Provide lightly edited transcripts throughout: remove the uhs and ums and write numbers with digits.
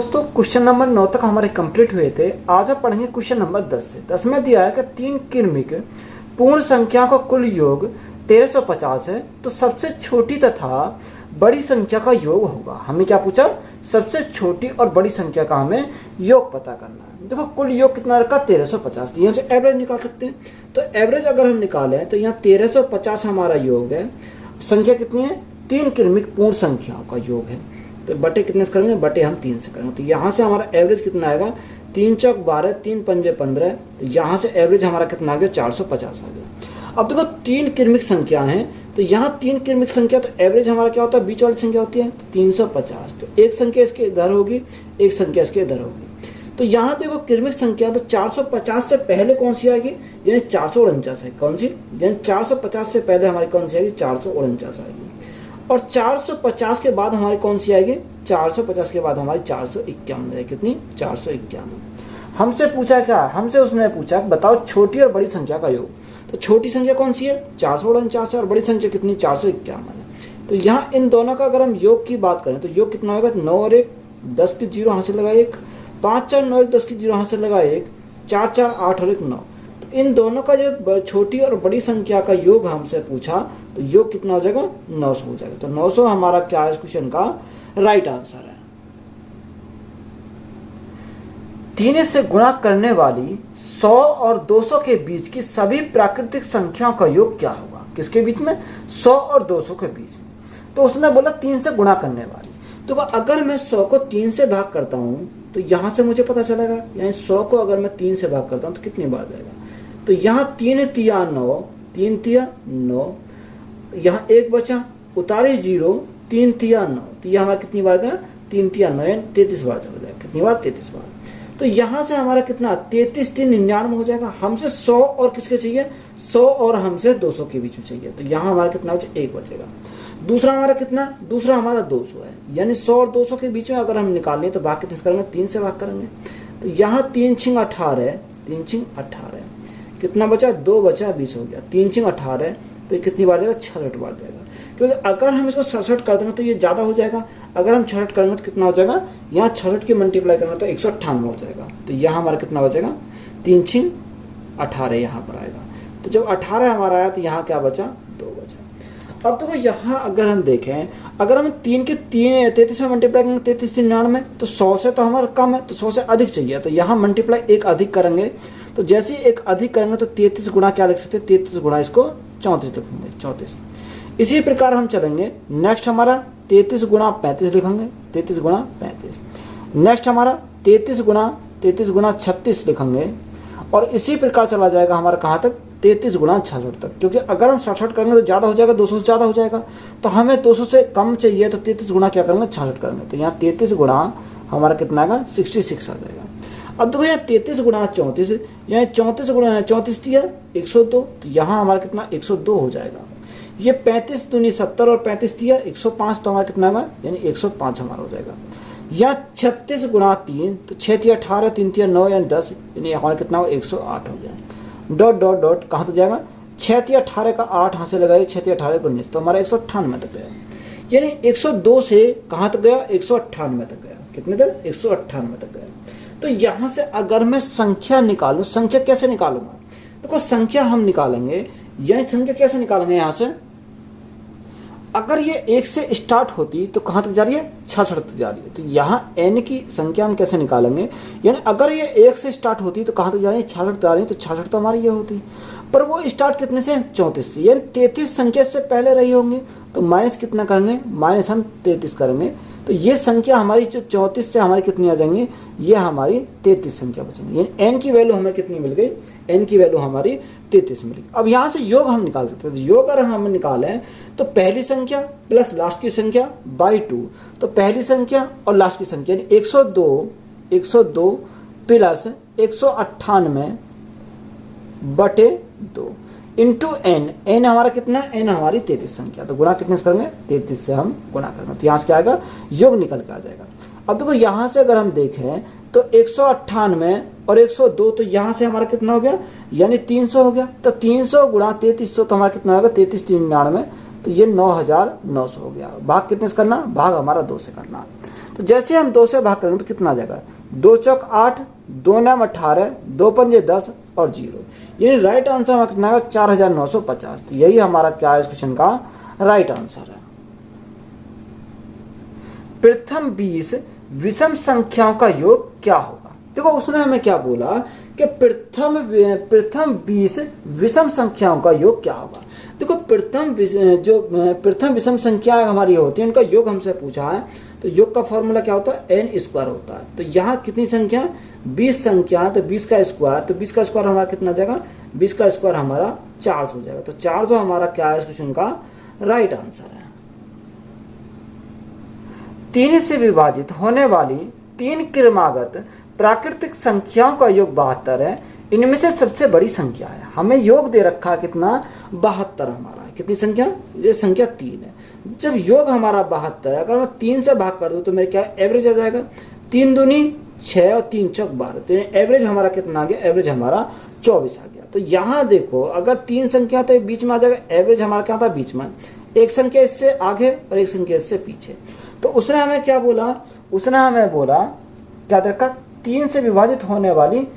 दोस्तों question number 9 तक हमारे कंप्लीट हुए थे। आज हम पढ़ेंगे क्वेश्चन नंबर 10 से। 10 में दिया है कि 3 क्रमिक पूर्ण संख्या का कुल योग 1350 है, तो सबसे छोटी तथा बड़ी संख्या का योग होगा। हमें क्या पूछा? सबसे छोटी और बड़ी संख्या का हमें योग पता करना है। देखो कुल योग कितना रखा? 1350। तो यहाँ से एवरेज निकाल सकते हैं। तो एवरेज अगर हम निकालें तो यहाँ 1350 हमारा योग है। संख्या कितनी है? 3 क्रमिक पूर्ण संख्याओं का योग है। तो बटे कितने से करेंगे? बटे हम 3 से करेंगे। तो यहाँ से हमारा एवरेज कितना आएगा? 3 चौक 12, 3 पंजे 15। तो यहाँ से एवरेज हमारा कितना आ गया? 450 आ गया। अब देखो 3 क्रमिक संख्या हैं, तो यहाँ 3 क्रमिक संख्या, तो एवरेज हमारा क्या होता है? बीच वाली संख्या होती है तो 350। तो एक संख्या इसके इधर होगी, एक संख्या इसके इधर होगी। तो यहाँ देखो क्रमिक संख्या, तो 450 से पहले कौन सी आएगी? यानी 449 है। कौन सी? यानी 450 से पहले हमारी कौन सी आएगी? 449 आएगी। और 450 के बाद हमारी कौन सी आएगी? 450 के बाद हमारी 451 है। कितनी? 451। हमसे पूछा क्या? हमसे उसने पूछा बताओ छोटी और बड़ी संख्या का योग। तो छोटी संख्या कौन सी है? 449 है। और बड़ी संख्या कितनी? 451 है। तो यहाँ इन दोनों का अगर हम योग की बात करें तो योग कितना होगा? 9 और 1, 10 की 0 हाथ से लगा 1, 5 4 9 1, 10 की 0 हाथ से लगा 1, 4 4 8 और 1 9। इन दोनों का जो छोटी और बड़ी संख्या का योग हमसे पूछा, तो योग कितना हो जाएगा? 900 हो जाएगा। तो 900 हमारा क्या है इस क्वेश्चन का राइट आंसर है। 3 से गुणा करने वाली 100 और 200 के बीच की सभी प्राकृतिक संख्याओं का योग क्या होगा? किसके बीच में? 100 और 200 के बीच में। तो उसने बोला 3 से गुणा करने वाली। तो अगर मैं 100 को 3 से भाग करता हूं तो यहां से मुझे पता चलेगा, यानी 100 को अगर मैं 3 से भाग करता हूं तो कितनी बार जाएगा? तो यहाँ 3 तिया 9, 3 तिया 9, यहाँ 1 बचा, उतारे 0, 3 तिया 9। तो यह हमारा कितनी बार गया? 3 तिया 9, 33 बार चला जाएगा। कितनी बार? 33 बार। तो यहाँ से हमारा कितना? 33 3 99 हो जाएगा। हमसे 100 और किसके चाहिए? 100 और हमसे 200 के बीच में चाहिए। तो यहाँ हमारा कितना बचा? 1 बचेगा। दूसरा हमारा कितना? दूसरा हमारा 200 है। यानी 100 और 200 के बीच में अगर हम निकालें तो भाग कितने से करेंगे? 3 से भाग करेंगे। तो यहाँ 3 छिंग 18 है, 3 छिंग 18। कितना बचा? 2 बचा, 20 हो गया। 3 छिंग 18, तो ये कितनी बार जाएगा? 66 बार जाएगा। क्योंकि अगर हम इसको 67 कर देंगे तो ये ज़्यादा हो जाएगा। अगर हम 66 करेंगे तो कितना हो जाएगा? यहाँ 66 की मल्टीप्लाई करेंगे तो 198 हो जाएगा। तो यहाँ हमारा कितना बचेगा? 3 छिंग 18 यहाँ पर आएगा। तो जब 18 हमारा आया तो यहाँ क्या बचा? 2 बचा। अब देखो यहाँ अगर हम देखें, अगर हम 3 के 33 में मल्टीप्लाई करेंगे, 33 3 99, तो 100 से तो हमारा कम है, तो 100 से अधिक चाहिए। तो यहाँ मल्टीप्लाई 1 अधिक करेंगे। तो जैसे ही 1 अधिक करेंगे तो 33 गुणा क्या लिख सकते हैं? 33 गुणा इसको 34 लिखेंगे, 34। इसी प्रकार हम चलेंगे। नेक्स्ट हमारा 33 गुणा 35 लिखेंगे, 33 गुणा 35। नेक्स्ट हमारा 33 गुणा 36 लिखेंगे। और इसी प्रकार चला जाएगा हमारा कहाँ तक? 33 गुणा 66 तक। क्योंकि अगर हम 67 करेंगे तो ज़्यादा हो जाएगा, 200 से ज़्यादा हो जाएगा। तो हमें 200 से कम चाहिए, तो 33 गुणा क्या करेंगे? 66 करेंगे। तो यहाँ 33 गुणा हमारा कितना आएगा? 66 आ जाएगा। अब देखो यहाँ 33 गुणा 34, यहाँ 34 गुणा 34 दिया 102। तो यहाँ हमारा कितना? 102 हो जाएगा। ये 35 दूनी 70 और 35 दिया 105, तो हमारा कितना आएगा? यानी 105 हमारा हो जाएगा। यहाँ 36 गुणा 3, तो 6 तिया 18, 3 तिया 9 यानी 10, यानी हमारा कितना हो? 108 हो गया। डॉट डॉट डॉट कहाँ तक जाएगा? 6 तिया 18 का 8 हाथ से लगाइए, 6 तिया 18 को 19, तो हमारा 198 तक गया। यानी 102 से कहाँ तक गया? 198 तक गया। कितने तक? 198 तक गया। तो यहाँ से अगर मैं संख्या निकालूं, संख्या कैसे निकालूंगा? देखो संख्या हम निकालेंगे, यानी संख्या कैसे निकालेंगे? यहाँ से अगर ये 1 से स्टार्ट होती तो कहाँ तक जा रही है? 66 तक जा रही है। तो यहाँ n की संख्या हम कैसे निकालेंगे? यानी अगर ये 1 से स्टार्ट होती तो कहाँ तक जा रही है? 66 जा रही है। तो 66 तो हमारी ये होती, पर वो स्टार्ट कितने से? 34 से। यानी 33 संख्या से पहले रही होंगी। तो माइनस कितना करेंगे? माइनस हम 33 करेंगे। तो ये संख्या हमारी जो 34 से हमारी कितनी आ जाएंगी? ये हमारी 33 संख्या बचेंगी। यानी n की वैल्यू हमें कितनी मिल गई? n की वैल्यू हमारी 33 मिल गई। अब यहाँ से योग हम निकाल सकते हैं। योग अगर हम निकालें तो पहली संख्या प्लस लास्ट की संख्या बाई 2। तो पहली संख्या और लास्ट की संख्या यानी 102 प्लस 198 बटे 2 इंटू n हमारा कितना? n हमारी 33 संख्या। तो गुणा कितने से करेंगे? 33 से हम गुणा करेंगे। तो यहाँ से क्या आएगा? योग निकल के आ जाएगा। अब देखो यहाँ से अगर हम देखें तो 198 और 102, तो यहाँ से हमारा कितना हो गया? यानी 300 हो गया। तो 300 गुणा 3300, तो हमारा कितना होगा? 33 3 99, तो ये 9900 हो गया। भाग कितने से करना? भाग हमारा 2 से करना। तो जैसे हम 2 से भाग करेंगे तो कितना आ जाएगा, 2 चौक 8, 2 नाम 18, 2 पंजे 10 और 0, यानी राइट आंसर हमारा कितना है 4950। तो यही हमारा क्या है इस क्वेश्चन का राइट आंसर है। प्रथम 20 विषम संख्याओं का योग क्या होगा। देखो उसने हमें क्या बोला कि प्रथम 20 विषम संख्याओं का योग क्या होगा। देखो प्रथम विषम संख्या हमारी होती है, उनका योग हमसे पूछा है, तो योग का फॉर्मूला क्या होता है, n स्क्वायर होता है। तो यहाँ कितनी संख्या, 20 संख्या, तो 20 का स्क्वायर, तो 20 का स्क्वायर हमारा कितना जाएगा, 20 का स्क्वायर हमारा 400 हो जाएगा। तो 400 हमारा क्या है इस क्वेश्चन का राइट आंसर है। 3 से विभाजित होने वाली 3 क्रमागत प्राकृतिक संख्याओं का योग 72 है, इनमें से सबसे बड़ी संख्या है। हमें योग दे रखा है कितना, 72 हमारा है। कितनी संख्या, ये संख्या 3 है। जब योग हमारा 72 है, अगर मैं 3 से भाग कर दूं तो मेरे क्या एवरेज आ जाएगा, 3 दूनी 6 और 3 चौक 12, तो एवरेज हमारा कितना आ गया, एवरेज हमारा 24 आ गया। तो यहाँ देखो अगर 3 संख्या तो बीच में आ जाएगा, एवरेज हमारा क्या था बीच में, एक संख्या इससे आगे और एक संख्या इससे पीछे। तो उसने हमें क्या बोला, उसने हमें बोला क्या देखा, 3 से विभाजित होने वाली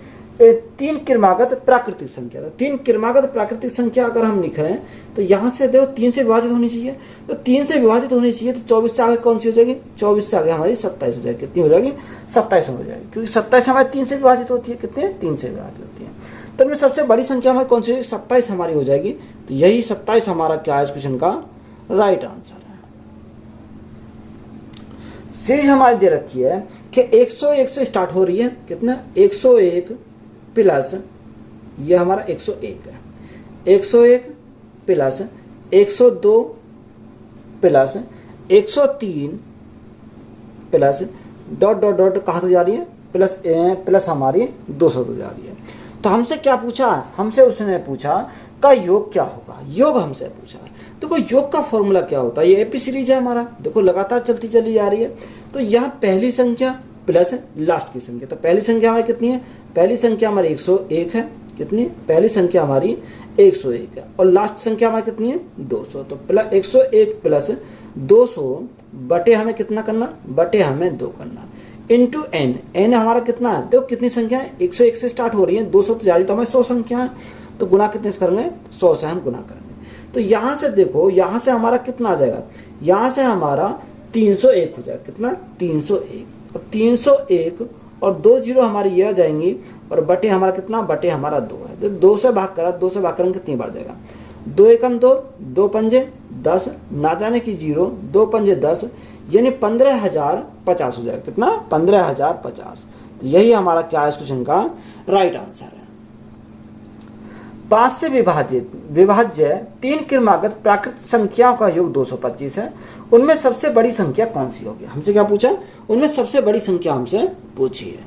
3 क्रमागत प्राकृतिक संख्या। तो 3 क्रमागत प्राकृतिक संख्या अगर हम लिखें तो यहाँ से देखो 3 से विभाजित होनी चाहिए, तो 3 से विभाजित होनी चाहिए, तो 24 से आगे कौन सी हो जाएगी, 24 से आगे हमारी 27 हो जाएगी। कितनी हो जाएगी, 27 हो जाएगी, क्योंकि 27 हमारी 3 से विभाजित होती है, कितने 3 से विभाजित होती है। तो इनमें सबसे बड़ी संख्या हमारी कौन सी होगी, 27 हमारी हो जाएगी। तो यही 27 हमारा क्या है इस क्वेश्चन का राइट आंसर है। सीरीज हमारी दे रखी है कि 101 से स्टार्ट हो रही है, कितना 101 प्लस ये हमारा 101 है, 101 plus 102 plus 103 plus dot dot dot कहाँ तक जा रही है, प्लस हमारी 200 तक जा रही है। तो हमसे क्या पूछा, हमसे उसने पूछा का योग क्या होगा, योग हमसे पूछा। देखो योग का फॉर्मूला क्या होता है, ये एपी सीरीज है हमारा, देखो लगातार चलती चली जा रही है। तो यहाँ पहली संख्या प्लस लास्ट की संख्या, तो पहली संख्या हमारी कितनी है, पहली संख्या हमारी 101 है, कितनी, पहली संख्या हमारी 101 है, और लास्ट संख्या हमारी कितनी है 200। तो प्लस 101 प्लस 200 बटे हमें कितना करना, बटे हमें 2 करना, इंटू एन, एन हमारा कितना है, देखो कितनी संख्या है, 101 से स्टार्ट हो रही है, 200 तो जा रही, तो हमें 100 संख्या है, तो गुना कितने से करेंगे, 100 से हम गुना करेंगे। तो यहाँ से देखो, यहाँ से हमारा कितना आ जाएगा, यहाँ से हमारा 301 हो जाएगा, कितना 301, और 301 और 2 जीरो हमारी ये आ जाएंगी, और बटे हमारा कितना, बटे हमारा 2 है। तो 2 से भाग करा, 2 से भाग करेंगे कितनी बार जाएगा, 2 एकम 2, 2 पंजे 10, ना जाने की 0, 2 पंजे 10, यानी 15,050 हो जाएगा, कितना 15,050। तो यही हमारा क्या है इस क्वेश्चन का राइट आंसर है। 5 से विभाज्य 3 क्रमागत प्राकृतिक संख्याओं का योग 225 है, उनमें सबसे बड़ी संख्या कौन सी होगी। हमसे क्या पूछा, उनमें सबसे बड़ी संख्या हमसे पूछी है।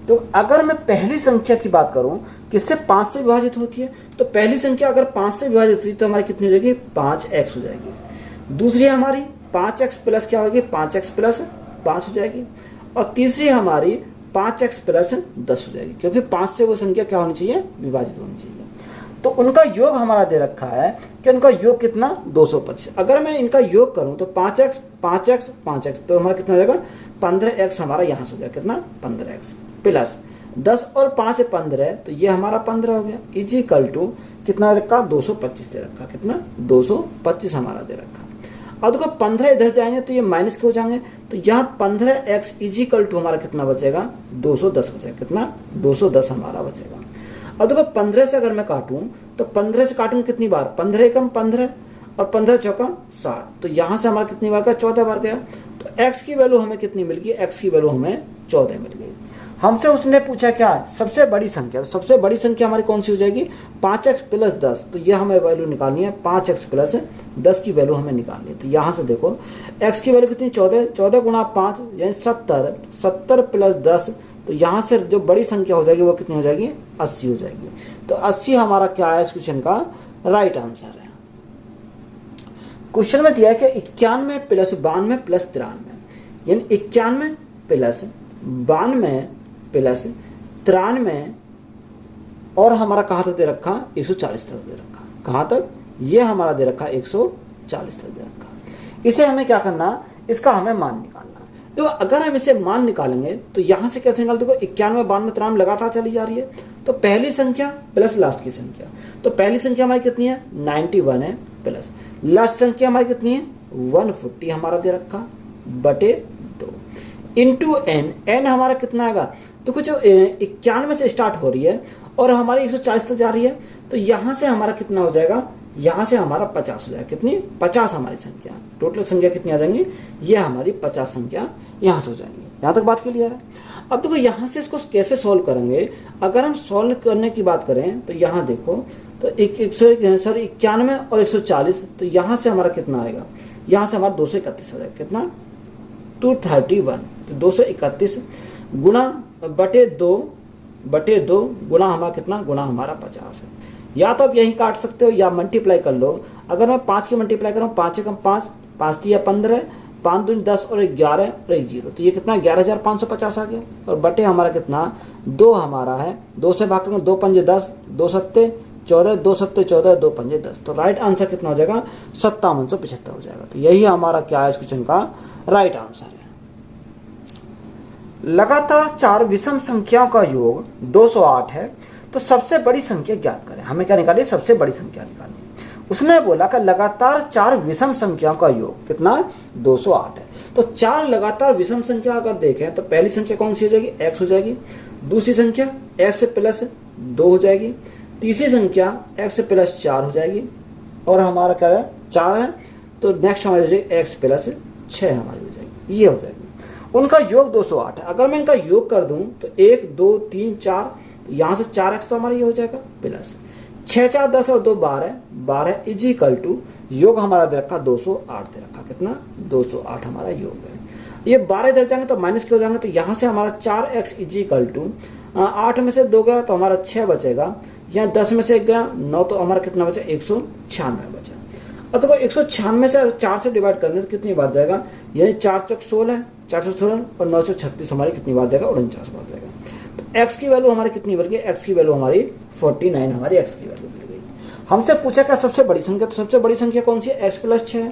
तो अगर मैं पहली संख्या की बात करूं, किससे 5 से विभाजित होती है, तो पहली संख्या अगर 5 से विभाजित होती है तो हमारी कितनी हो जाएगी, 5x हो जाएगी। दूसरी हमारी 5x प्लस क्या होगी, 5x प्लस 5 हो जाएगी, और तीसरी हमारी 5x प्लस 10 हो जाएगी, क्योंकि 5 से वो संख्या क्या होनी चाहिए, विभाजित होनी चाहिए। तो उनका योग हमारा दे रखा है कि उनका योग कितना 225। अगर मैं इनका योग करूं तो 5x 5x 5x, तो हमारा कितना हो जाएगा 15x, हमारा यहाँ से हो जाएगा कितना 15x प्लस 10 और 5 15, तो ये हमारा 15 हो गया, इजिकल टू कितना रखा 225 दे रखा, कितना 225 हमारा दे रखा। अब देखो 15 इधर जाएंगे तो ये माइनस के हो जाएंगे, तो यहाँ 15x इजिकल टू हमारा कितना बचेगा 210 बचेगा, कितना 210 हमारा बचेगा। अब देखो 15 से अगर मैं काटूं तो 15 से काटूं कितनी बार, 15 एकम 15 और 15 चौका 60, तो यहाँ से हमारा कितनी बार का 14 बार गया। तो x की वैल्यू हमें कितनी मिल गई, x की वैल्यू हमें 14 मिल गई। हमसे उसने पूछा क्या है सबसे बड़ी संख्या, तो सबसे बड़ी संख्या हमारी कौन सी हो जाएगी 5x प्लस 10, तो ये हमें वैल्यू निकालनी है, 5x प्लस 10 की वैल्यू हमें निकालनी है। तो यहाँ से देखो x की वैल्यू कितनी 14, 14 गुणा 5 यानी 70, 70 प्लस 10, तो यहाँ से जो बड़ी संख्या हो जाएगी वो कितनी हो जाएगी 80 हो जाएगी। तो 80 हमारा क्या है इस क्वेश्चन का राइट आंसर है। क्वेश्चन में दिया है कि 91 प्लस 92 प्लस 93, यानी 91 प्लस 92 प्लस 93, और हमारा कहाँ तक दे रखा 140 तक दे रखा, कहाँ तक, ये हमारा दे रखा 140 तक दे रखा। इसे हमें क्या करना, इसका हमें मान निकालना। तो अगर हम इसे मान निकालेंगे तो यहाँ से कैसे निकालते, देखो 91, 92, 93 लगातार चली जा रही है, तो पहली संख्या प्लस लास्ट की संख्या, तो पहली संख्या हमारी कितनी है 91 है, प्लस लास्ट संख्या हमारी कितनी है 140 हमारा दे रखा बटे 2 इंटू एन। एन हमारा कितना आएगा, तो कुछ 91 से स्टार्ट हो रही है और हमारी 140 तक जा रही है, तो यहाँ से हमारा कितना हो जाएगा, यहाँ से हमारा 50 हो जाएगा, कितनी 50 हमारी संख्या, टोटल संख्या कितनी आ जाएंगी, ये हमारी 50 संख्या यहाँ से हो जाएंगी। यहाँ तक बात क्लियर है। अब देखो यहाँ से इसको कैसे सॉल्व करेंगे, अगर हम सॉल्व करने की बात करें तो यहाँ देखो तो 91 और 140, तो यहाँ से हमारा कितना आएगा, यहाँ से हमारा 231 आ जाएगा, कितना 231, तो 231 गुणा बटे 2 गुणा हमारा कितना, गुणा हमारा 50 है। या तो आप यही काट सकते हो या मल्टीप्लाई कर लो। अगर मैं 5 की मल्टीप्लाई करूँ, 5 एकम 5, 5 3 15, 5 दूनी 10 और 11 और 1 0, तो ये कितना 11,550 आ गया। और बटे हमारा कितना 2 हमारा है, 2 से भाग करेंगे 2 पंजे 10, 2 सत्ते 14, 2 सत्ते 14, 2 पंजे 10, तो राइट आंसर कितना हो जाएगा 5775 हो जाएगा। तो यही हमारा क्या है इस क्वेश्चन का राइट आंसर है। लगातार 4 विषम संख्याओं का योग 208 है, तो सबसे बड़ी संख्या ज्ञात करें। हमें क्या निकाली, सबसे बड़ी संख्या निकालनी। उसने बोला कि लगातार 4 विषम संख्याओं का योग कितना 208 है। तो 4 लगातार विषम संख्या अगर देखें तो पहली संख्या कौन सी हो जाएगी, x हो जाएगी, दूसरी संख्या x से प्लस 2 हो जाएगी, तीसरी संख्या x से प्लस 4 हो जाएगी, और हमारा क्या है 4 है, तो नेक्स्ट हमारी हो जाएगी x प्लस 6 हमारी हो जाएगी, ये हो जाएगी। उनका योग 208 है। अगर मैं इनका योग कर दूं तो 1 2 3 4, तो यहाँ से 4x तो हमारा ये हो जाएगा, प्लस 6 4 10 और 2 12 इज इक्वल टू योग हमारा दे रखा 208 दे रखा, कितना 208 हमारा योग है। ये 12 इधर जाएंगे तो माइनस के हो जाएंगे, तो यहाँ से हमारा 4x इज इक्वल टू 8 में से 2 गया तो हमारा 6 बचेगा, यहाँ 10 में से 1 गया 9, तो हमारा कितना बचा 196 बचा। अब देखो 196 से 4 से डिवाइड करने तो कितनी बार जाएगा, यानी 4 चौक 16, 416 और 936 हमारी कितनी बार जाएगा 49 बार जाएगा। तो x की वैल्यू हमारी कितनी बन गई, x की वैल्यू हमारी 49 हमारी x की वैल्यू मिल गई। हमसे पूछा क्या सबसे बड़ी संख्या, तो सबसे बड़ी संख्या कौन सी है x प्लस 6 है।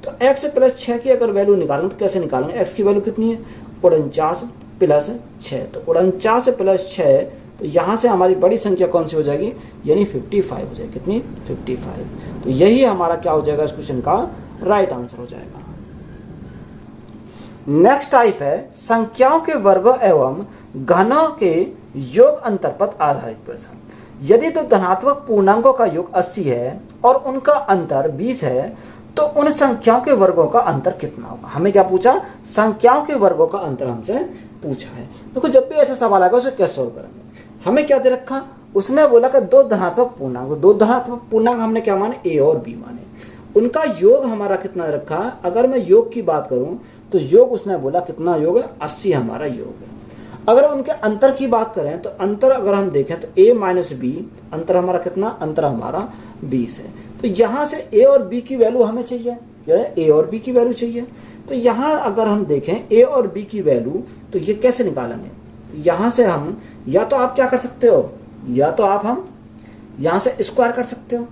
तो x प्लस 6 की अगर वैल्यू निकालें तो कैसे निकालेंगे, x की वैल्यू कितनी है 49 प्लस 6, तो 49 प्लस 6, तो यहाँ से हमारी बड़ी संख्या कौन सी हो जाएगी, यानी 55 हो जाएगी, कितनी 55। तो यही हमारा क्या हो जाएगा इस क्वेश्चन का राइट आंसर हो जाएगा। नेक्स्ट टाइप है संख्याओं के वर्गों एवं घनों के योग अंतर पर आधारित प्रश्न। यदि तो धनात्मक पूर्णांकों का योग 80 है और उनका अंतर 20 है, तो उन संख्याओं के वर्गों का अंतर कितना होगा। हमें क्या पूछा, संख्याओं के वर्गों का अंतर हमसे पूछा है। देखो जब भी ऐसा सवाल आएगा उसे कैसे सोल्व करेंगे। हमें क्या दे रखा, उसने बोला कि 2 धनात्मक पूर्णांक हमने क्या माने a और b माने, उनका योग हमारा कितना रखा। अगर मैं योग की बात करूं तो योग उसने बोला कितना योग है 80 हमारा योग है। अगर उनके अंतर की बात करें तो अंतर अगर हम देखें तो a माइनस b, अंतर हमारा कितना, अंतर हमारा 20 है। तो यहाँ से a और b की वैल्यू हमें चाहिए, क्या है a और b की वैल्यू चाहिए। तो यहाँ अगर हम देखें a और b की वैल्यू तो ये कैसे निकालेंगे, तो यहाँ से हम या तो आप क्या कर सकते हो, या तो आप हम यहाँ से स्क्वायर कर सकते हो,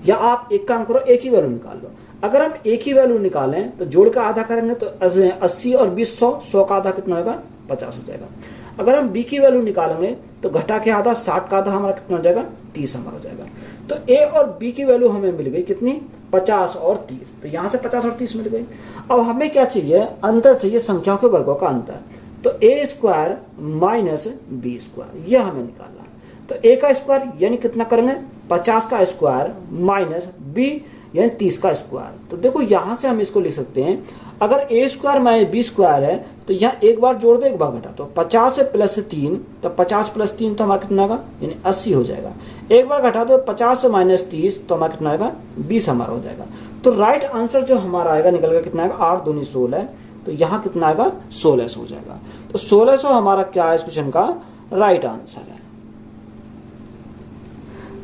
या आप एक काम करो एक ही वैल्यू निकाल लो। अगर हम एक ही वैल्यू निकालें तो जोड़ का आधा करेंगे तो 80 और 20 100 का आधा कितना होगा 50 हो जाएगा। अगर हम b की वैल्यू निकालेंगे तो घटा के आधा 60 का आधा हमारा कितना हो जाएगा 30 हमारा हो जाएगा। तो a और b की वैल्यू हमें मिल गई कितनी 50 और 30, तो यहाँ से 50 और 30 मिल गई। अब हमें क्या चाहिए, अंतर चाहिए संख्याओं के वर्गों का अंतर। तो a square minus b square ये हमें निकालना है। तो a का स्क्वायर यानी कितना करेंगे 50 का स्क्वायर माइनस b यानी 30 का स्क्वायर। तो देखो यहाँ से हम इसको लिख सकते हैं, अगर a square minus b square है तो यहाँ एक बार जोड़ दो एक बार घटा, तो 50 से प्लस 3, तो 50 प्लस 3 तो हमारा कितना होगा यानी 80 हो जाएगा। एक बार घटा दो 50 से माइनस 30 तो हमारा कितना आएगा 20 हमारा हो जाएगा। तो राइट आंसर जो हमारा आएगा निकल गया कितना आएगा 8 दूनी 16, तो यहाँ कितना आएगा 1600 हो जाएगा। तो 1600 हमारा क्या है इस क्वेश्चन का राइट आंसर है।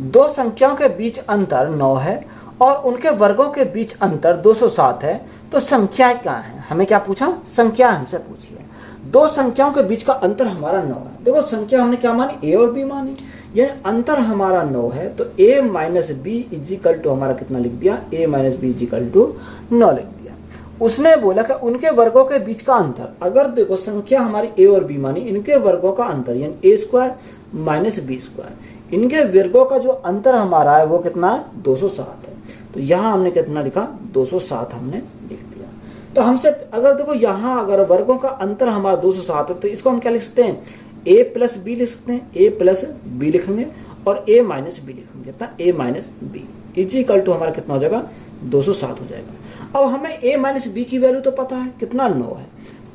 दो संख्याओं के बीच अंतर 9 है और उनके वर्गों के बीच अंतर 207 है, तो संख्याएं क्या है। हमें क्या पूछा, संख्या हमसे पूछी है। दो संख्याओं के बीच का अंतर हमारा 9 है। देखो संख्या हमने क्या मानी a और b मानी, यानी अंतर हमारा 9 है। तो a minus B is equal to हमारा कितना लिख दिया, a minus B is equal to 9 लिख दिया। उसने बोला कि उनके वर्गों के बीच का अंतर, अगर देखो संख्या हमारी ए और बी मानी, इनके वर्गों का अंतर यानी ए स्क्वायर माइनस बी स्क्वायर, इनके वर्गों का जो अंतर हमारा है वो कितना है 207 है। तो यहाँ हमने कितना लिखा 207 हमने लिख दिया। तो हमसे अगर देखो यहाँ अगर वर्गों का अंतर हमारा 207 है तो इसको हम क्या लिख सकते हैं, ए प्लस बी लिख सकते हैं, ए प्लस बी लिखेंगे और ए माइनस बी लिखेंगे, कितना ए माइनस बी इक्वल टू हमारा कितना हो जाएगा 207 हो जाएगा। अब हमें a माइनस बी की वैल्यू तो पता है कितना 9 है,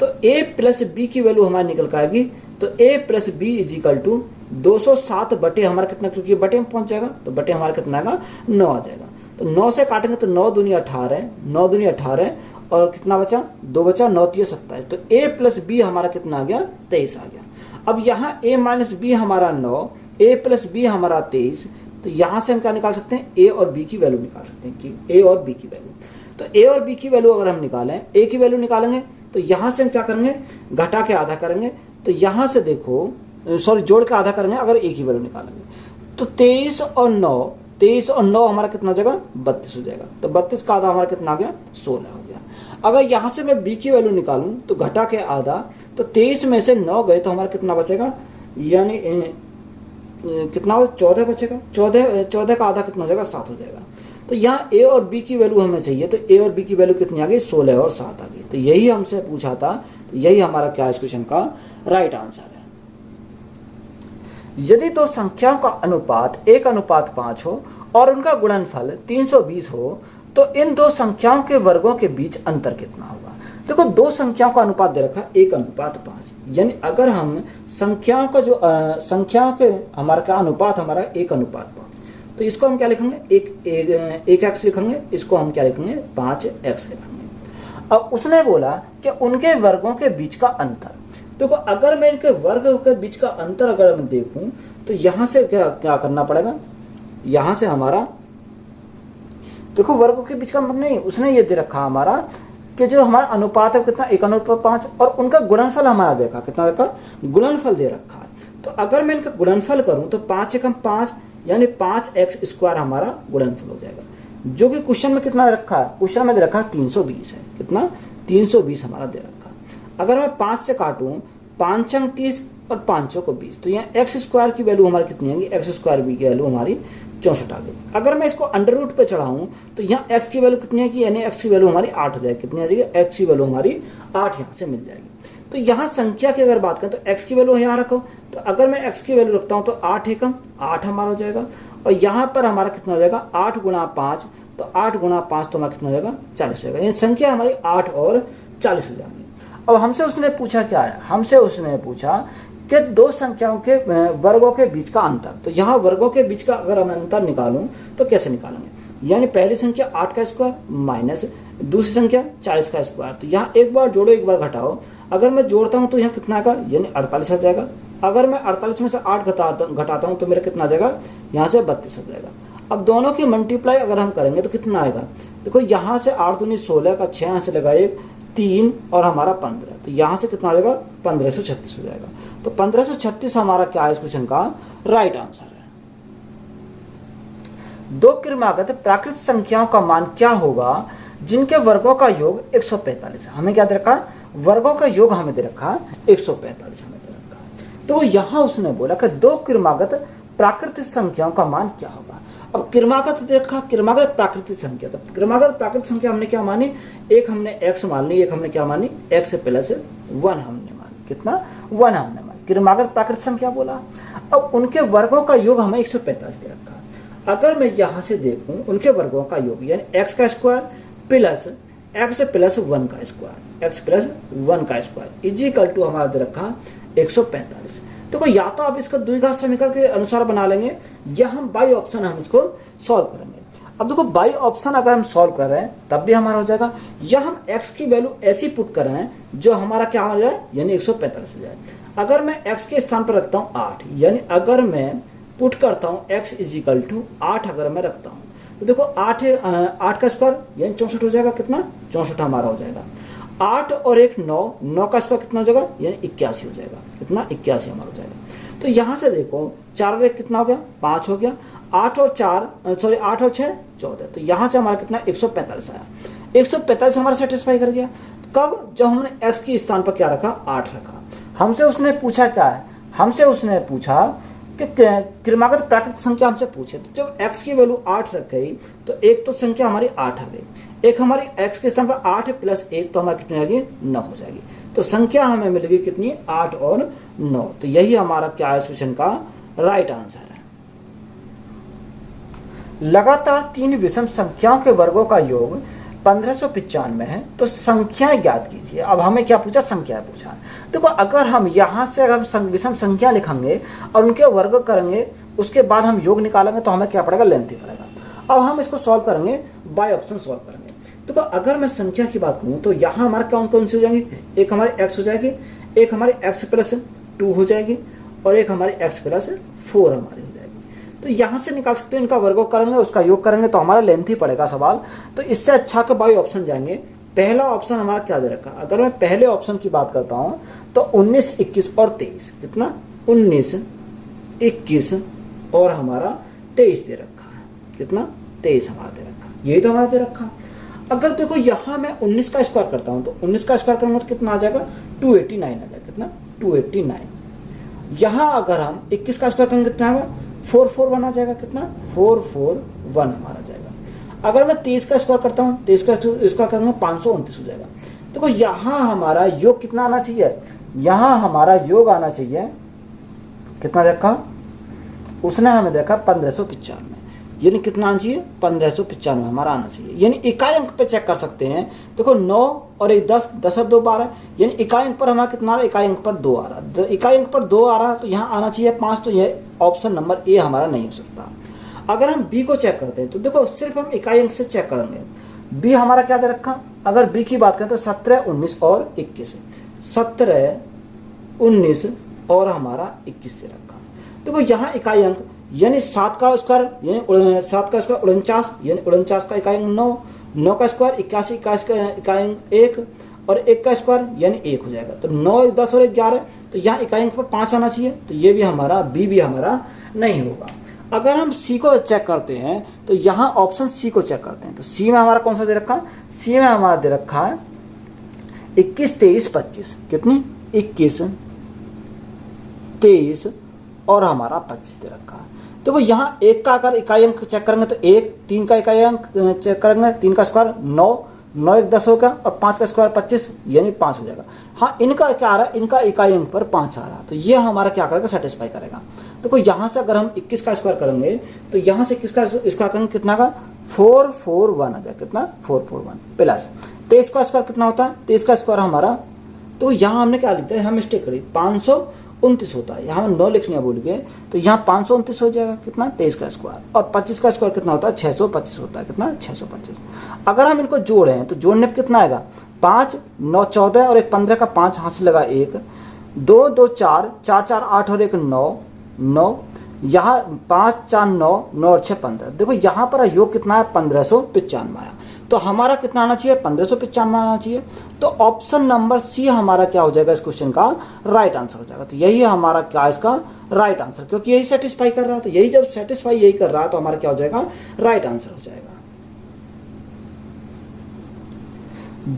तो a प्लस बी की वैल्यू हमारी निकल कर आएगी, तो a plus B is equal to 207 बटे हमारा कितना, क्योंकि बटे में पहुंच जाएगा तो बटे हमारा कितना आएगा 9 आ जाएगा। तो 9 से काटेंगे तो 9 दूनी 18, 9 दूनी 18 और कितना बचा 2 बचा, 9 3 27, तो a प्लस बी हमारा कितना आ गया 23 आ गया। अब यहाँ a माइनस बी हमारा 9, a प्लस बी हमारा 23, तो यहाँ से हम क्या निकाल सकते हैं a और b की वैल्यू निकाल सकते हैं कि a और b की वैल्यू। तो a और b की वैल्यू अगर हम निकालें, a की वैल्यू निकालेंगे तो यहाँ से हम क्या करेंगे घटा के आधा करेंगे, तो यहाँ से देखो सॉरी जोड़ के आधा करेंगे अगर a की वैल्यू निकालेंगे तो 23 और 9 हमारा कितना हो जाएगा 32 हो जाएगा। तो 32 का आधा हमारा कितना आ गया 16 हो गया। अगर यहाँ से मैं b की वैल्यू निकालूं तो घटा के आधा, तो 23 में से 9 गए तो हमारा कितना बचेगा, यानी कितना 14 बचेगा, 14 का आधा कितना हो जाएगा 7 हो जाएगा। तो यहाँ a और b की वैल्यू हमें चाहिए, तो a और b की वैल्यू कितनी आ गई 16 और 7 आ गई। तो यही हमसे पूछा था, तो यही हमारा क्या इस क्वेश्चन का राइट आंसर है। यदि दो संख्याओं का अनुपात 1:5 हो और उनका गुणनफल 320 हो तो इन दो संख्याओं के वर्गों के बीच अंतर कितना होगा। देखो दो संख्याओं का अनुपात दे रखा है 1:5, यानी अगर हम संख्याओं का जो संख्याओं के हमारा का अनुपात हमारा 1:5, तो इसको हम क्या लिखेंगे एक x लिखेंगे, इसको हम क्या लिखेंगे 5x लिखेंगे। अब उसने बोला कि उनके वर्गों के बीच का अंतर, देखो अगर मैं इनके वर्ग के बीच का अंतर अगर मैं देखूं तो यहां से क्या करना पड़ेगा, यहां से हमारा देखो वर्गों के बीच का अंतर नहीं, उसने ये दे रखा हमारा कि जो हमारा अनुपात है कितना 1:5 और उनका गुणनफल हमारा देखा कितना देखा गुणनफल दे रखा है। तो अगर मैं इनका गुणनफल करूं तो 5 एकम 5 यानी 5x स्क्वायर हमारा गुणनफल हो जाएगा, जो कि क्वेश्चन में कितना रखा है, क्वेश्चन में दे रखा है 320 है, कितना 320 हमारा दे रखा है। अगर मैं 5 से काटूं 5 अंक 30 और 5 को 20, तो यहाँ x स्क्वायर की वैल्यू हमारी कितनी आएगी, x स्क्वायर की वैल्यू हमारी 64 आ गई। अगर मैं इसको अंडर रूट पे चढ़ाऊं तो यहाँ x की वैल्यू कितनी आएगी, यानी x की वैल्यू हमारी 8 हो जाएगी, कितनी आ जाएगी x की वैल्यू हमारी 8 यहाँ से मिल जाएगी। तो यहाँ संख्या की अगर बात करें तो x की वैल्यू यहाँ रखो, तो अगर मैं x की वैल्यू रखता हूँ तो 8 एकम 8 हमारा हो जाएगा, और यहाँ पर हमारा कितना हो जाएगा 8 गुणा 5, तो 8 गुणा 5 तो हमारा कितना हो जाएगा 40 हो जाएगा, यानी संख्या हमारी 8 और 40 हो जाएगी। अब हमसे उसने पूछा क्या है, हमसे उसने पूछा कि दो संख्याओं के वर्गों के बीच का अंतर, तो यहाँ वर्गों के बीच का अगर हम अंतर निकालूं तो कैसे निकालेंगे, यानी पहली संख्या 8 का स्क्वायर माइनस दूसरी संख्या 40 का स्क्वायर, तो यहाँ एक बार जोड़ो एक बार घटाओ, अगर मैं जोड़ता हूँ तो यहाँ कितना आएगा, यानी 48 आ जाएगा। अगर मैं 48 में से 8 घटाता हूँ तो मेरा कितना आ जाएगा, यहाँ से 32 आ जाएगा। अब दोनों की मल्टीप्लाई अगर हम करेंगे तो कितना आएगा, देखो यहाँ से 8 दूनी 16 का 6 यहाँ से लगा 1 3 और हमारा 15, तो यहाँ से कितना आ जाएगा 1536 हो जाएगा। तो 1536 हमारा क्या है इस क्वेश्चन का राइट आंसर है। दो क्रमागत प्राकृत संख्याओं का मान क्या होगा जिनके वर्गों का योग 145 है। हमें क्या दे रखा, वर्गों का योग हमें दे रखा 145 हमें दे रखा। तो यहाँ उसने बोला कि दो क्रमागत प्राकृतिक संख्याओं का मान क्या होगा। अब क्रमागत दे रखा, क्रमागत प्राकृतिक संख्या, तो क्रमागत प्राकृतिक संख्या हमने क्या मानी, एक हमने x मान ली, एक हमने क्या मानी x प्लस 1 हमने मानी, कितना 1 हमने मानी, क्रमागत प्राकृतिक संख्या बोला। अब उनके वर्गों का योग हमें 145 दे रखा। अगर मैं यहाँ से देखूं उनके वर्गों का योग यानी x का स्क्वायर प्लस x प्लस 1 का स्क्वायर, x प्लस 1 का स्क्वायर इज इक्वल टू हमारा दे रखा 145। देखो या तो आप इसका द्विघात समीकरण के अनुसार बना लेंगे या हम बाई ऑप्शन हम इसको सॉल्व करेंगे। अब देखो बाई ऑप्शन अगर हम सॉल्व कर रहे हैं तब भी हमारा हो जाएगा, या हम x की वैल्यू ऐसी पुट कर रहे हैं जो हमारा क्या हो जाए यानी 145 हो जाए। अगर मैं x के स्थान पर रखता हूँ 8, यानी अगर मैं पुट करता हूँ x इज इक्वल टू 8 अगर मैं रखता हूँ तो देखो 8 का स्क्वायर यानी 64 हो जाएगा, कितना 64 हमारा हो जाएगा। 8 और 1 9 का स्क्वायर कितना हो जाएगा यानी 81 हो जाएगा, कितना 81 हमारा हो जाएगा। तो यहाँ से देखो 4 और 1 कितना हो गया 5 हो गया, 8 और 6 14, तो यहाँ से हमारा कितना 145 आया। 145 हमारा सेटिस्फाई कर गया। कब? जब हमने x के स्थान पर क्या रखा? 8 रखा। हमसे उसने पूछा क्या है? हमसे उसने पूछा कि क्रमागत प्राकृतिक संख्या हमसे पूछे, तो जब x की वैल्यू 8 रख गई तो एक तो संख्या हमारी 8 आ गई, एक हमारी x के स्थान पर 8 प्लस 1 तो हमारी कितनी आ गई? 9 हो जाएगी। तो संख्या हमें मिल गई कितनी? 8 और 9। तो यही हमारा क्या है? क्वेश्चन का राइट आंसर है। लगातार 3 विषम संख्याओं के वर्गों का योग 1595 है, तो संख्याएं ज्ञात कीजिए। अब हमें क्या पूछा? संख्या पूछा। देखो, अगर हम यहाँ से अगर विषम संख्या लिखेंगे और उनके वर्ग करेंगे, उसके बाद हम योग निकालेंगे, तो हमें क्या पड़ेगा? लेंथ ही पड़ेगा। अब हम इसको सॉल्व करेंगे, बाय ऑप्शन सॉल्व करेंगे। देखो, अगर मैं संख्या की बात करूँ तो यहाँ हमारे कौन सी हो जाएंगी? एक हमारी x हो जाएगी, एक हमारी x प्लस 2 हो जाएगी, और एक हमारी x प्लस 4 हमारी हो जाएगी। तो यहाँ से निकाल सकते हैं, इनका वर्गो करेंगे, उसका योग करेंगे, तो हमारा लेंथ ही पड़ेगा सवाल। तो इससे अच्छा के बाई ऑप्शन जाएंगे। पहला ऑप्शन हमारा क्या दे रखा? अगर मैं पहले ऑप्शन की बात करता हूँ तो 19, 21 और 23, कितना? 19, 21 और हमारा 23 दे रखा है। कितना? 23 हमारा दे रखा, यही तो हमारा दे रखा। अगर देखो यहाँ मैं 19 का स्क्वायर करता हूँ, तो 19 का स्क्वायर करूँगा तो कितना आ जाएगा? 289 आ जाएगा। कितना? 289। यहाँ अगर हम 21 का स्क्वायर करेंगे कितना आएगा? 441 आ जाएगा। कितना? 441 हमारा जाएगा। अगर मैं 23 का स्क्वायर करता हूँ, 23 का स्क्वायर करूँगा 529 हो जाएगा। देखो, यहाँ हमारा योग कितना आना चाहिए? यहाँ हमारा योग आना चाहिए कितना देखा? उसने हमें देखा 1595, यानी कितना आना चाहिए? 1595 हमारा आना चाहिए। यानी इकाई अंक पे चेक कर सकते हैं। देखो, 9 और 1 10, 10 और 2 12, यानी इकाई अंक पर हमारा कितना आ रहा? इकाई अंक पर 2 आ रहा। इकाई अंक पर 2 आ रहा तो यहाँ आना चाहिए 5, तो यह ऑप्शन नंबर ए हमारा नहीं हो सकता। अगर हम बी को चेक करते हैं तो देखो, सिर्फ हम इकाई अंक से चेक करेंगे। बी हमारा क्या दे रखा? अगर बी की बात करें तो 17, 19 और 21, 17, 19 और हमारा 21 दे रखा। देखो, यहाँ इकाई अंक यानी 7 का स्क्वायर, यानी 7 का स्क्वायर 49, यानी 49 का इकाई अंक 9, 9 का स्क्वायर 81, 81 का इकाई अंक 1, और 1 का स्क्वायर यानी 1 हो जाएगा। तो 9, 10 और 11, तो यहाँ इकाई अंक पर 5 आना चाहिए। तो ये भी हमारा बी भी हमारा नहीं होगा। अगर हम सी को चेक करते हैं तो यहाँ ऑप्शन सी को चेक करते हैं, तो सी में हमारा कौन सा दे रखा है? सी में हमारा दे रखा है 21, 23, 25। कितनी? 21, 23 और हमारा 25 दे रखा है। देखो, यहाँ 1 का अगर इकाई अंक चेक करेंगे तो 1, 3 का इकाई अंक चेक करेंगे, 3 का स्क्वायर 9, 9 1 10 होगा, और 5 का स्क्वायर 25 यानी 5 हो जाएगा। हाँ, इनका क्या आ रहा है? इनका इकाई अंक पर 5 आ रहा है, तो ये हमारा क्या करेगा? सेटिस्फाई करेगा। देखो, यहाँ से अगर हम 21 का स्क्वायर करेंगे तो यहाँ से 21 का स्क्वायर करेंगे कितना का? 441 आ जाएगा। कितना? 441 प्लस 23 का स्क्वायर कितना होता है? 23 का स्क्वायर हमारा, तो यहाँ हमने क्या लिखते हैं? हम मिस्टेक करी, 529 होता है। यहाँ हम 9 लिखने भूल गए, तो यहाँ 529 हो जाएगा। कितना? 23 का स्क्वायर, और 25 का स्क्वायर कितना होता है? 625 होता है। कितना? 625। अगर हम इनको जोड़े हैं तो जोड़ने पर कितना आएगा? 5, 9, 14 और एक 15 का 5 हाथ से लगा 1, 2, 2, 4, 4, 4, 8 और एक 9, 9, यहाँ 5, 4, 9, 9 और 6 15। देखो, यहाँ पर योग कितना है? 1595 आया। तो हमारा कितना आना चाहिए? 1595 आना चाहिए। तो ऑप्शन नंबर सी हमारा क्या हो जाएगा? इस क्वेश्चन का राइट आंसर हो जाएगा। तो यही हमारा क्या इसका राइट आंसर, क्योंकि यही सेटिस्फाई कर रहा है। तो यही जब सेटिस्फाई यही कर रहा है तो हमारा क्या हो जाएगा? राइट आंसर हो जाएगा।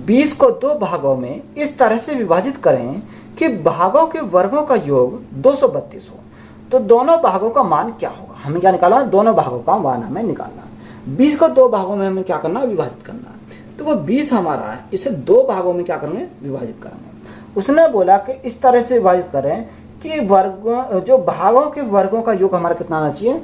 20 को 2 भागों में इस तरह से विभाजित करें कि भागों के वर्गों का योग 232 हो, तो दोनों भागों का मान क्या होगा? हमें क्या निकालना है? दोनों भागों का मान हमें निकालना है। 20 को 2 भागों में हमें क्या करना है? विभाजित करना है। तो वो 20 हमारा है, इसे 2 भागों में क्या करेंगे? विभाजित करेंगे। उसने बोला कि इस तरह से विभाजित करें कि वर्ग जो भागों के वर्गों का योग हमारा कितना आना चाहिए?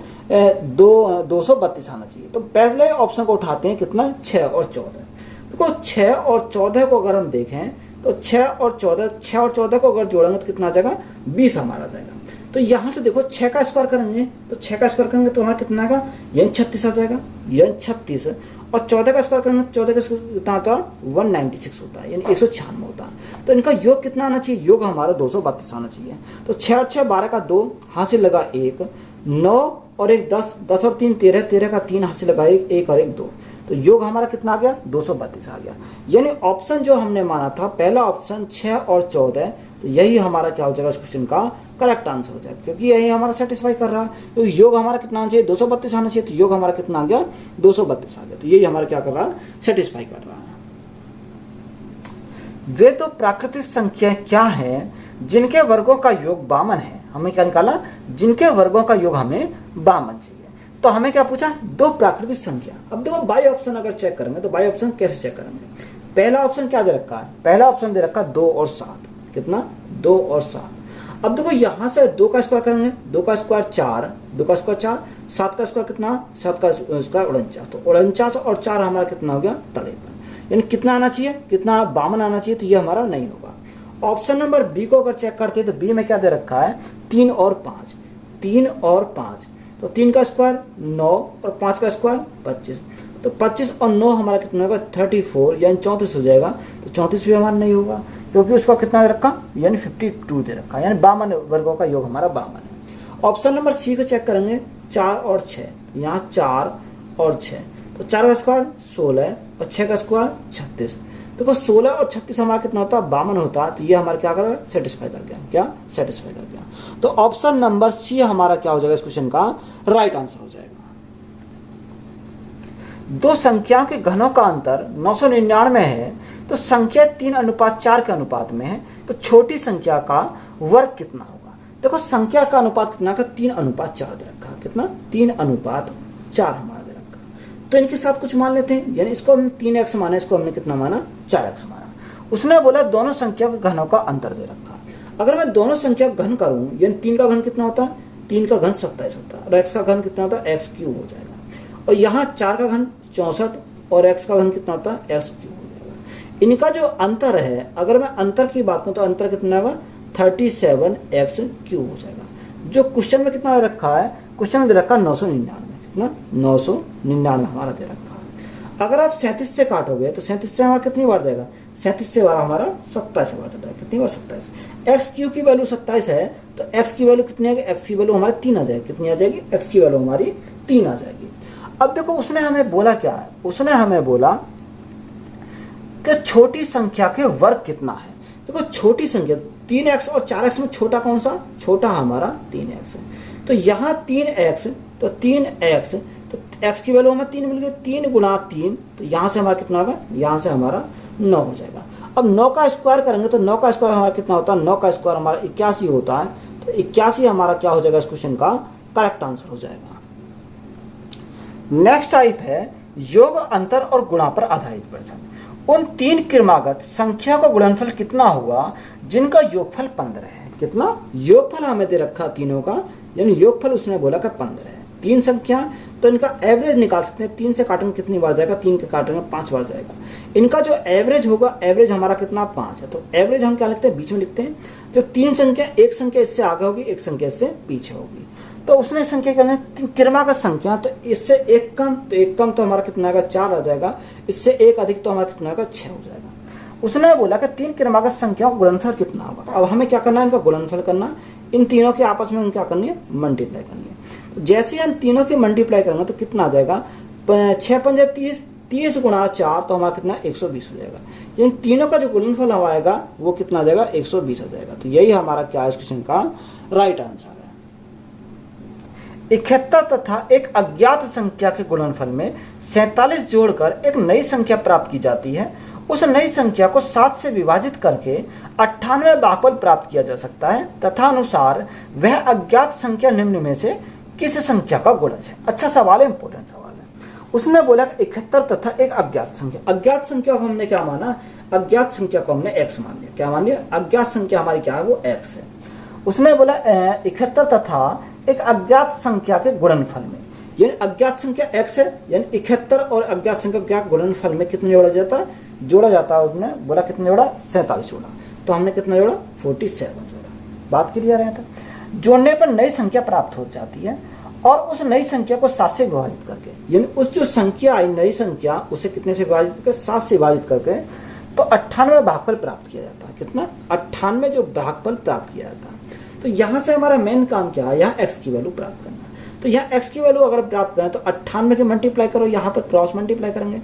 232 आना चाहिए। तो पहले ऑप्शन को उठाते हैं, कितना? 6 और 14। देखो, 6 और 14 को अगर हम देखें तो 6 और 14 को अगर जोड़ेंगे तो कितना आ जाएगा? 20 हमारा जाएगा। तो यहाँ से देखो, 6 का स्क्वायर करेंगे तो 6 का स्क्वायर करेंगे तो हमारा कितना आएगा? यानी 36 आ जाएगा, यानी 36। और 14 का स्क्वायर करेंगे तो 14 का कितना होता है? 196 होता है, यानी 196 होता है। तो इनका योग कितना आना चाहिए? योग हमारा 232 आना चाहिए। तो 6 और 6 12 का 2 हाथ से लगा 1, 9 और 1 10, 10 और 3 13, 13 का 3 हाथ से लगा 1 और 1 2, तो योग हमारा कितना आ गया? 232 आ गया। यानी ऑप्शन जो हमने माना था पहला ऑप्शन 6 और 14, तो यही हमारा क्या हो जाएगा? इस क्वेश्चन का करेक्ट आंसर हो जाएगा, क्योंकि यही हमारा सेटिस्फाई कर रहा है। तो योग हमारा कितना आना चाहिए? 232 आना चाहिए। तो योग हमारा कितना आ गया? 232 आ गया। तो यही हमारा क्या कर रहा है? सेटिस्फाई कर रहा है। वे दो प्राकृतिक संख्याएं क्या हैं जिनके वर्गों का योग 52 है। हमें क्या निकाला, जिनके वर्गों का योग हमें 52 चाहिए। तो हमें क्या पूछा, दो प्राकृतिक संख्या। अब देखो बाई ऑप्शन अगर चेक करेंगे तो बाई ऑप्शन कैसे चेक करेंगे। पहला ऑप्शन क्या दे रखा है, पहला ऑप्शन दे रखा है 2 और 7। कितना, 2 और 7। अब देखो यहां से 2 का स्क्वायर करेंगे, 2 का स्क्वायर 4, 2 का स्क्वायर 4, 7 का स्क्वायर कितना, 7 का स्क्वायर 49। तो 49 और 4 हमारा कितना हो गया, 53। यानी कितना आना चाहिए, कितना 52 आना चाहिए। तो ये हमारा नहीं होगा। ऑप्शन नंबर बी को अगर चेक करते हैं तो बी में क्या दे रखा है, 3 और 5, 3 और 5। तो 3 का स्क्वायर 9 और 5 का स्क्वायर 25। तो 25 और 9 हमारा कितना होगा, 34 यानी 34 हो जाएगा। तो 34 भी हमारा नहीं होगा क्योंकि उसका कितना दे रखा, यानी 52 दे रखा, यानी 52 वर्गों का योग हमारा 52 है। ऑप्शन नंबर सी को चेक करेंगे, 4 और 6। यहाँ 4 और 6, तो 4 का स्क्वायर 16 और 6 का स्क्वायर 36। देखो 16 और 36 हमारा कितना होता है, 52 होता है। तो ये हमारा क्या कर सेटिस्फाई कर गया, क्या सेटिस्फाई कर गया। तो ऑप्शन नंबर सी हमारा क्या हो जाएगा, इस क्वेश्चन का राइट आंसर हो जाएगा। दो संख्याओं के घनों का अंतर 999 है तो संख्या 3:4 के अनुपात में है, तो छोटी संख्या का वर्ग कितना होगा। देखो संख्या का अनुपात कितना का, 3:4 दे रखा है। कितना, 3:4 हमारा दे रखा। तो इनके साथ कुछ मान लेते हैं, यानी इसको हमने 3x माना, इसको हमने कितना माना, 4x माना। उसने बोला दोनों संख्या के घनों का अंतर दे रखा। अगर मैं दोनों संख्या का घन करूं, यानी 3 का घन कितना होता है, 3 का घन 27 होता है, और x का घन कितना होता है, x क्यूब हो जाएगा। और यहाँ 4 का घन 64 और x का घन कितना होता है, x क्यूब हो जाएगा। इनका जो अंतर है, अगर मैं अंतर की बात करूँ तो अंतर कितना होगा, 37x क्यूब हो जाएगा। जो क्वेश्चन में कितना दे रखा है, क्वेश्चन में दे रखा है 999। कितना, 999 हमारा दे रखा है। अगर आप 37 से काटोगे तो 37 से हमारा कितनी बार जाएगा, 37 से बार हमारा 27 बार चल जाएगा। कितनी बार, 27। एक्स क्यू की वैल्यू 27 है तो एक्स की वैल्यू कितनी आएगी, एक्स की वैल्यू हमारी 3 आ जाएगी। कितनी आ जाएगी, एक्स की वैल्यू हमारी 3 आ जाएगी। अब देखो उसने हमें बोला क्या है, उसने हमें बोला कि छोटी संख्या के वर्ग कितना है। देखो छोटी संख्या 3x और 4x में छोटा कौन सा, छोटा हमारा 3x है। तो यहाँ 3x, तो 3x, तो x की वैल्यू हमें 3 मिल गई, 3 गुना 3, तो यहाँ से हमारा कितना होगा, यहाँ से हमारा 9 हो जाएगा। अब 9 का स्क्वायर करेंगे तो 9 का स्क्वायर हमारा कितना होता है, 9 का स्क्वायर हमारा 81 होता है। तो 81 हमारा क्या हो जाएगा, इस क्वेश्चन का करेक्ट आंसर हो जाएगा। नेक्स्ट टाइप है योग, अंतर और गुणा पर आधारित प्रश्न। उन 3 क्रमागत संख्या का गुणनफल कितना हुआ जिनका योगफल 15 है। कितना, योगफल हमें दे रखा तीनों का, यानी योगफल उसने बोला कि 15 है। 3 संख्या तो इनका एवरेज निकाल सकते हैं। 3 से काटेंगे कितनी बार जाएगा, 3 के काटेंगे 5 बार जाएगा। इनका जो एवरेज होगा, एवरेज हमारा कितना 5 है। तो एवरेज हम क्या लिखते हैं, बीच में लिखते हैं। जो 3 संख्या, एक संख्या इससे आगे होगी, एक संख्या इससे पीछे होगी। तो उसने संख्या क्या, क्रमागत संख्या, तो इससे एक कम, तो एक कम तो हमारा कितना आएगा, 4 आ जाएगा। इससे एक अधिक तो हमारा कितना आएगा, 6 हो जाएगा। उसने बोला कि 3 क्रमागत संख्याओं का गुणनफल कितना होगा। अब हमें क्या करना है, इनका गुणनफल करना, इन तीनों के आपस में क्या करनी है, मल्टीप्लाई करनी है। तो जैसे हम तीनों की मल्टीप्लाई करेंगे तो कितना आ जाएगा, 6 पंजे 30, 30 गुणा 4 तो हमारा कितना 120 हो जाएगा। इन तीनों का जो गुणनफल आएगा वो कितना आ जाएगा, 120 आ जाएगा। तो यही हमारा क्या है, इस क्वेश्चन का राइट आंसर है। 71 तथा एक अज्ञात संख्या के गुणनफल में 47 जोड़कर एक नई संख्या प्राप्त की जाती है। उस नई संख्या को 7 से विभाजित करके 98 भागफल प्राप्त किया जा सकता है तथा अनुसार वह अज्ञात संख्या निम्न में से किस संख्या का गुणज है। अच्छा सवाल है, इंपॉर्टेंट सवाल है। उसने बोला 71 तथा एक अज्ञात संख्या। अज्ञात संख्या को हमने क्या माना, अज्ञात संख्या को हमने x मान लिया। क्या मान लिया, अज्ञात संख्या हमारी क्या है, वो x है। उसने बोला 71 तथा एक अज्ञात संख्या के गुणनफल में, यानी अज्ञात संख्या x है, यानी 71 और अज्ञात संख्या क्या गुणनफल में कितने जोड़ा जाता है, जोड़ा जाता है। उसने बोला कितने जोड़ा, 47 जोड़ा। तो हमने कितना जोड़ा, 47 जोड़ा। बात क्लियर है। था जोड़ने पर नई संख्या प्राप्त हो जाती है और उस नई संख्या को 7 से विभाजित करके, यानी उस जो संख्या आई नई संख्या, उसे कितने से विभाजित करके, 7 से विभाजित करके, तो 98 भागफल प्राप्त किया जाता है। कितना, 98 जो भागफल प्राप्त किया जाता है। तो यहाँ से हमारा मेन काम क्या है, यहाँ x की वैल्यू प्राप्त करना। तो यहाँ x की वैल्यू अगर प्राप्त करें तो 98 के मल्टीप्लाई करो, यहाँ पर क्रॉस मल्टीप्लाई करेंगे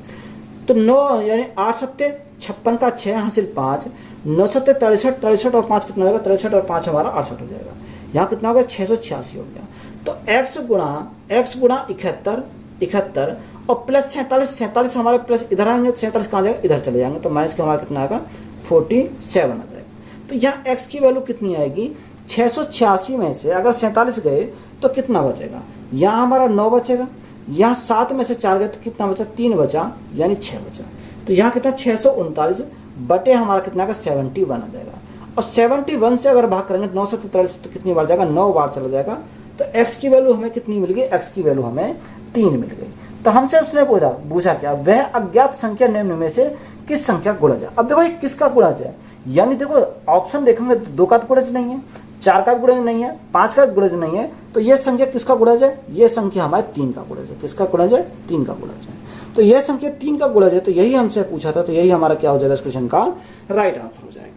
तो 9 यानी 8 सत्ते 56 का 6 हासिल 5, 9 सत्ते 63, 63 और 5 कितना होगा, 63 और 5 हमारा 68 हो जाएगा। यहाँ कितना होगा, 686 हो गया। तो x गुणा 71 और प्लस 47 हमारे प्लस इधर आएंगे, 47 कहाँ जाएगा, इधर चले जाएंगे। तो माइनस का हमारा कितना आएगा, 47 आ जाएगा। तो यहाँ x की वैल्यू कितनी आएगी, 686 में से अगर 47 गए तो कितना बचेगा, यहाँ हमारा 9 बचेगा, यहाँ 7 में से 4 गए तो कितना बचा, 3 बचा, यानी 6 बचा। तो यहाँ कितना 639 बटे हमारा कितना का 71 आ जाएगा। और 71 से अगर भाग करेंगे 9 से 43 तो कितनी बार जाएगा, 9 बार चला जाएगा। तो x की वैल्यू हमें कितनी मिल गई, x की वैल्यू हमें 3 मिल गई। तो हमसे उसने पूछा क्या, वह अज्ञात संख्या निम्न में से किस संख्या गुणज है। अब देखो ये किसका गुणज है, यानी देखो ऑप्शन देखेंगे 2 का गुणज नहीं है, 4 का गुणज नहीं है, 5 का गुणज नहीं है, तो ये संख्या किसका गुणज है, ये संख्या हमारे 3 का गुणज है। किसका गुणज है, 3 का गुणज है। तो यह संख्या 3 का गुणज है, तो यही हमसे पूछा था, तो यही हमारा क्या हो जाएगा इस क्वेश्चन का राइट आंसर हो जाएगा।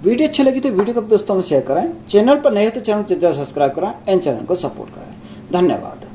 वीडियो अच्छी लगी तो वीडियो को दोस्तों में शेयर करें, चैनल पर नए हैं तो चैनल को सब्सक्राइब करें एंड चैनल को सपोर्ट करें। धन्यवाद।